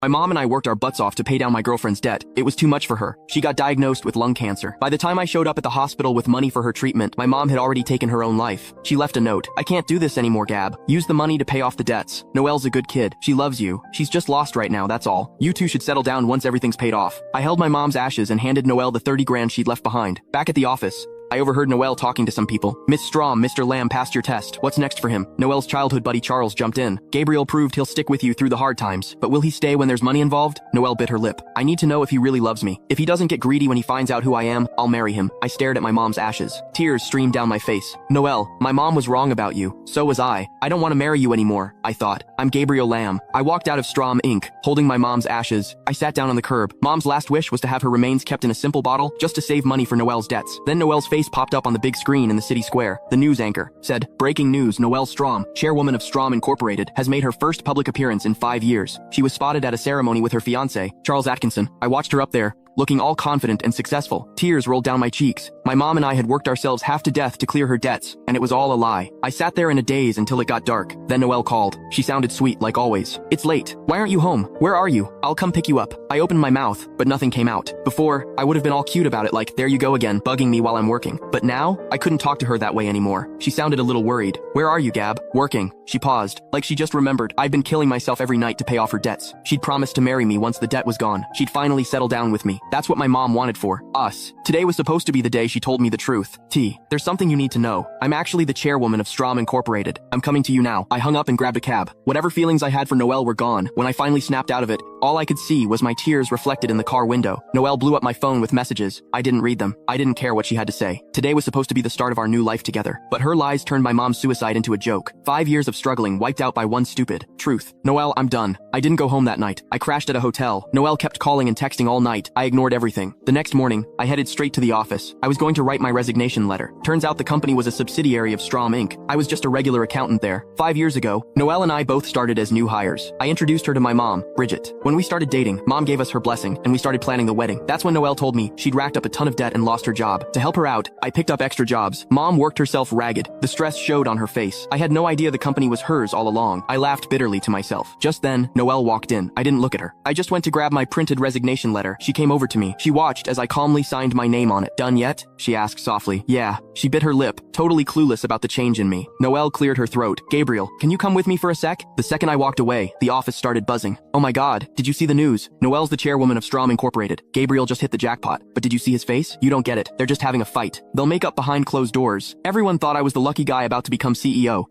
My mom and I worked our butts off to pay down my girlfriend's debt. It was too much for her. She got diagnosed with lung cancer. By the time I showed up at the hospital with money for her treatment, my mom had already taken her own life. She left a note. I can't do this anymore, Gab. Use the money to pay off the debts. Noelle's a good kid. She loves you. She's just lost right now, that's all. You two should settle down once everything's paid off. I held my mom's ashes and handed Noelle the 30 grand she'd left behind. Back at the office, I overheard Noelle talking to some people. Miss Strom, Mr. Lamb passed your test. What's next for him? Noelle's childhood buddy Charles jumped in. Gabriel proved he'll stick with you through the hard times. But will he stay when there's money involved? Noelle bit her lip. I need to know if he really loves me. If he doesn't get greedy when he finds out who I am, I'll marry him. I stared at my mom's ashes. Tears streamed down my face. Noelle, my mom was wrong about you. So was I. I don't want to marry you anymore, I thought. I'm Gabriel Lamb. I walked out of Strom Inc., holding my mom's ashes. I sat down on the curb. Mom's last wish was to have her remains kept in a simple bottle, just to save money for Noelle's debts. Then Noelle's face popped up on the big screen in the city square. The news anchor said, "Breaking news, Noelle Strom, chairwoman of Strom Incorporated, has made her first public appearance in 5 years. She was spotted at a ceremony with her fiancé, Charles Atkinson. I watched her up there, looking all confident and successful. Tears rolled down my cheeks. My mom and I had worked ourselves half to death to clear her debts, and it was all a lie. I sat there in a daze until it got dark. Then Noelle called. She sounded sweet, like always. It's late. Why aren't you home? Where are you? I'll come pick you up. I opened my mouth, but nothing came out. Before, I would have been all cute about it, like, there you go again, bugging me while I'm working. But now, I couldn't talk to her that way anymore. She sounded a little worried. Where are you, Gab? Working. She paused, like she just remembered. I'd been killing myself every night to pay off her debts. She'd promised to marry me once the debt was gone. She'd finally settle down with me. That's what my mom wanted for us. Today was supposed to be the day she told me the truth. There's something you need to know. I'm actually the chairwoman of Strom Incorporated. I'm coming to you now. I hung up and grabbed a cab. Whatever feelings I had for Noelle were gone. When I finally snapped out of it, all I could see was my tears reflected in the car window. Noelle blew up my phone with messages. I didn't read them. I didn't care what she had to say. Today was supposed to be the start of our new life together. But her lies turned my mom's suicide into a joke. 5 years of struggling wiped out by one stupid truth. Noelle, I'm done. I didn't go home that night. I crashed at a hotel. Noelle kept calling and texting all night. I ignored everything. The next morning, I headed straight to the office. I was going to write my resignation letter. Turns out the company was a subsidiary of Strom Inc. I was just a regular accountant there. 5 years ago, Noelle and I both started as new hires. I introduced her to my mom, Bridget. When we started dating, Mom gave us her blessing, and we started planning the wedding. That's when Noelle told me she'd racked up a ton of debt and lost her job. To help her out, I picked up extra jobs. Mom worked herself ragged. The stress showed on her face. I had no idea the company was hers all along. I laughed bitterly to myself. Just then, Noelle walked in. I didn't look at her. I just went to grab my printed resignation letter. She came over to me. She watched as I calmly signed my name on it. Done yet? She asked softly. Yeah. She bit her lip, totally clueless about the change in me. Noelle cleared her throat. Gabriel, can you come with me for a sec? The second I walked away, the office started buzzing. Oh my god, did you see the news? Noelle's the chairwoman of Strom Incorporated. Gabriel just hit the jackpot. But did you see his face? You don't get it. They're just having a fight. They'll make up behind closed doors. Everyone thought I was the lucky guy about to become CEO.